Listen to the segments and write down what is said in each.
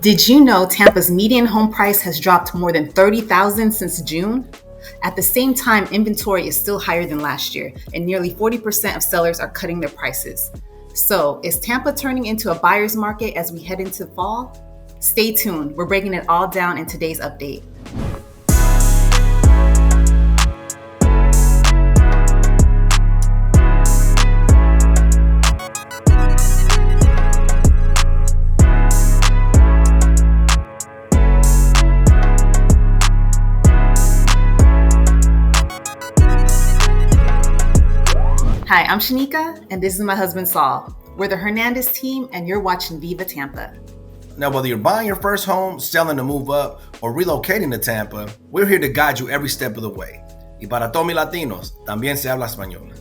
Did you know Tampa's median home price has dropped more than $30,000 since June? At the same time, inventory is still higher than last year, and nearly 40% of sellers are cutting their prices. So, is Tampa turning into a buyer's market as we head into fall? Stay tuned. We're breaking it all down in today's update. Hi, I'm Shanika, and this is my husband Saul. We're the Hernandez team, and you're watching Viva Tampa. Now, whether you're buying your first home, selling to move up, or relocating to Tampa, we're here to guide you every step of the way. Y para todos mis latinos, también se habla español.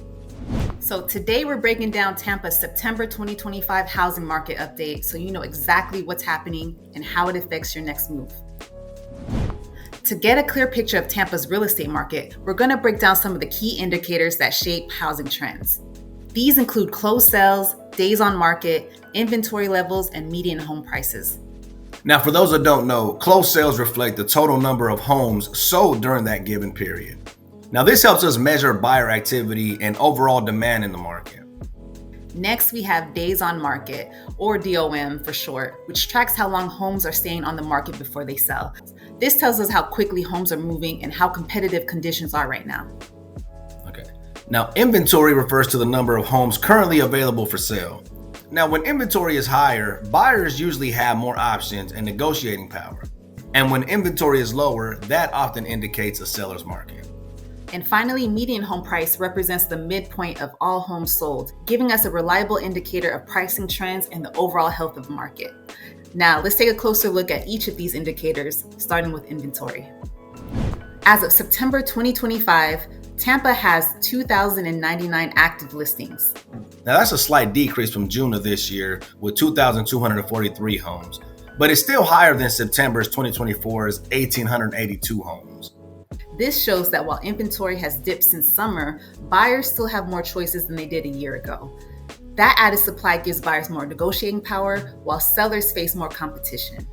So today we're breaking down Tampa's September 2025 housing market update so you know exactly what's happening and how it affects your next move. To get a clear picture of Tampa's real estate market, we're going to break down some of the key indicators that shape housing trends. These include closed sales, days on market, inventory levels, and median home prices. Now, for those that don't know, closed sales reflect the total number of homes sold during that given period. Now, this helps us measure buyer activity and overall demand in the market. Next, we have days on market, or DOM for short, which tracks how long homes are staying on the market before they sell. This tells us how quickly homes are moving and how competitive conditions are right now. Okay. Now, inventory refers to the number of homes currently available for sale. Now, when inventory is higher, buyers usually have more options and negotiating power. And when inventory is lower, that often indicates a seller's market. And finally, median home price represents the midpoint of all homes sold, giving us a reliable indicator of pricing trends and the overall health of the market. Now, let's take a closer look at each of these indicators, starting with inventory. As of September 2025, Tampa has 2,099 active listings. Now, that's a slight decrease from June of this year with 2,243 homes, but it's still higher than September's 2024's 1,882 homes. This shows that while inventory has dipped since summer, buyers still have more choices than they did a year ago. That added supply gives buyers more negotiating power, while sellers face more competition.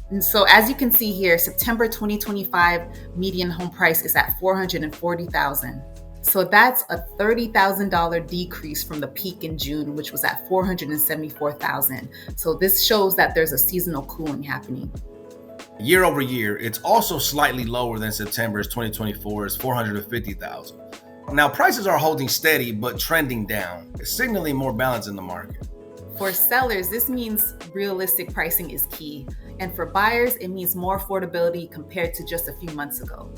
And so as you can see here, September 2025 median home price is at $440,000. So that's a $30,000 decrease from the peak in June, which was at $474,000. So this shows that there's a seasonal cooling happening. Year over year, it's also slightly lower than September's 2024's $450,000. Now, prices are holding steady but trending down, signaling more balance in the market. For sellers, this means realistic pricing is key. And for buyers, it means more affordability compared to just a few months ago.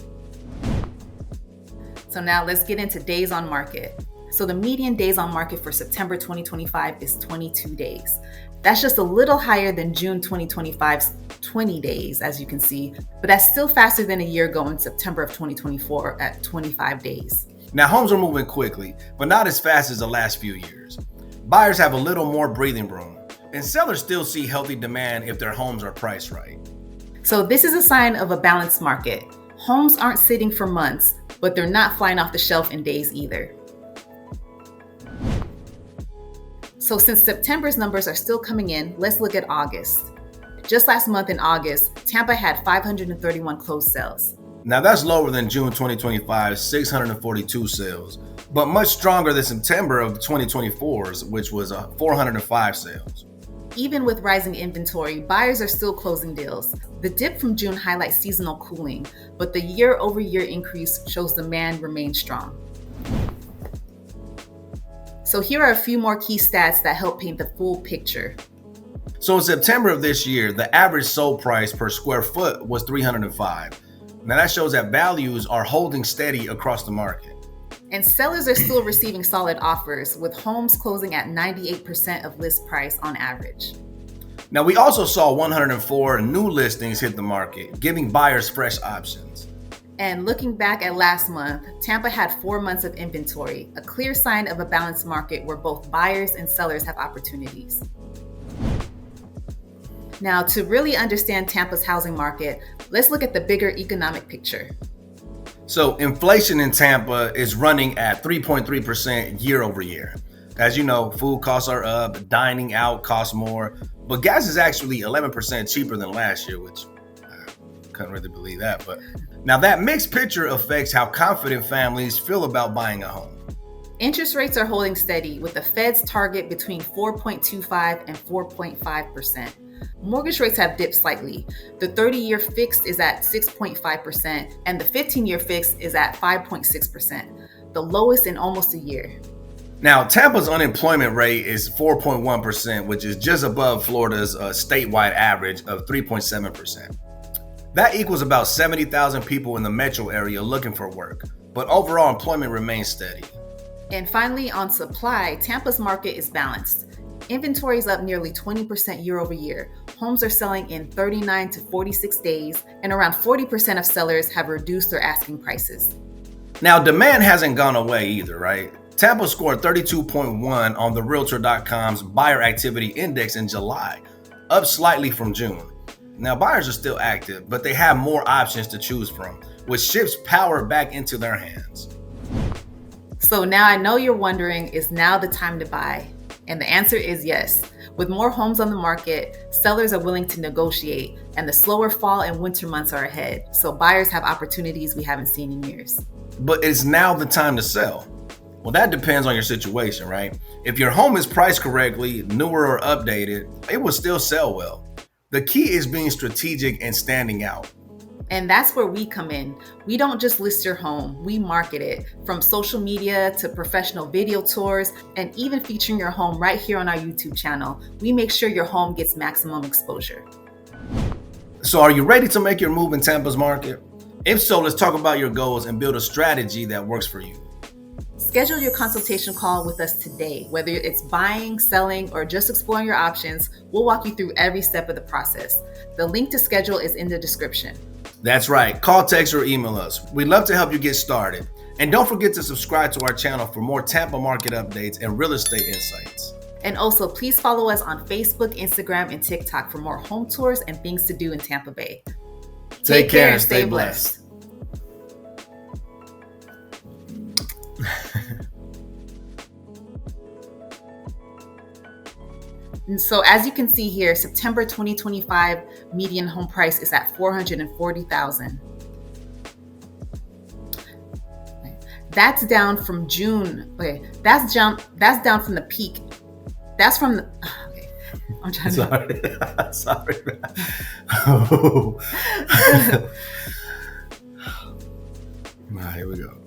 So now let's get into days on market. So the median days on market for September 2025 is 22 days. That's just a little higher than June 2025's 20 days, as you can see, but that's still faster than a year ago in September of 2024 at 25 days. Now, homes are moving quickly, but not as fast as the last few years. Buyers have a little more breathing room, and sellers still see healthy demand if their homes are priced right. So this is a sign of a balanced market. Homes aren't sitting for months, but they're not flying off the shelf in days either. So since September's numbers are still coming in, let's look at August. Just last month in August, Tampa had 531 closed sales. Now, that's lower than June 2025's 642 sales, but much stronger than September of 2024's, which was 405 sales. Even with rising inventory, buyers are still closing deals. The dip from June highlights seasonal cooling, but the year-over-year increase shows demand remains strong. So here are a few more key stats that help paint the full picture. So in September of this year, the average sold price per square foot was $305. Now that shows that values are holding steady across the market. And sellers are still receiving solid offers, with homes closing at 98% of list price on average. Now, we also saw 104 new listings hit the market, giving buyers fresh options. And looking back at last month, Tampa had 4 months of inventory, a clear sign of a balanced market where both buyers and sellers have opportunities. Now, to really understand Tampa's housing market, let's look at the bigger economic picture. So inflation in Tampa is running at 3.3% year over year. As you know, food costs are up, dining out costs more, but gas is actually 11% cheaper than last year, which I couldn't really believe that. But now that mixed picture affects how confident families feel about buying a home. Interest rates are holding steady with the Fed's target between 4.25 and 4.5%. Mortgage rates have dipped slightly. The 30-year fixed is at 6.5% and the 15-year fixed is at 5.6%, the lowest in almost a year. Now, Tampa's unemployment rate is 4.1%, which is just above Florida's statewide average of 3.7%. That equals about 70,000 people in the metro area looking for work, but overall employment remains steady. And finally, on supply, Tampa's market is balanced. Inventory is up nearly 20% year over year. Homes are selling in 39 to 46 days, and around 40% of sellers have reduced their asking prices. Now, demand hasn't gone away either, right? Tampa scored 32.1 on the Realtor.com's buyer activity index in July, up slightly from June. Now, buyers are still active, but they have more options to choose from, which shifts power back into their hands. So now I know you're wondering, is now the time to buy? And the answer is yes. With more homes on the market, sellers are willing to negotiate, and the slower fall and winter months are ahead. So buyers have opportunities we haven't seen in years. But is now the time to sell? Well, that depends on your situation, right? If your home is priced correctly, newer or updated, it will still sell well. The key is being strategic and standing out. And that's where we come in. We don't just list your home, we market it. From social media to professional video tours, and even featuring your home right here on our YouTube channel, we make sure your home gets maximum exposure. So are you ready to make your move in Tampa's market? If so, let's talk about your goals and build a strategy that works for you. Schedule your consultation call with us today. Whether it's buying, selling, or just exploring your options, we'll walk you through every step of the process. The link to schedule is in the description. That's right. Call, text, or email us. We'd love to help you get started. And don't forget to subscribe to our channel for more Tampa market updates and real estate insights. And also, please follow us on Facebook, Instagram, and TikTok for more home tours and things to do in Tampa Bay. Take care and stay blessed. And so as you can see here, September 2025 median home price is at $440,000. That's down from June. Okay, that's down from the peak. That's from the, okay. I'm trying to. Sorry. Oh. Here we go.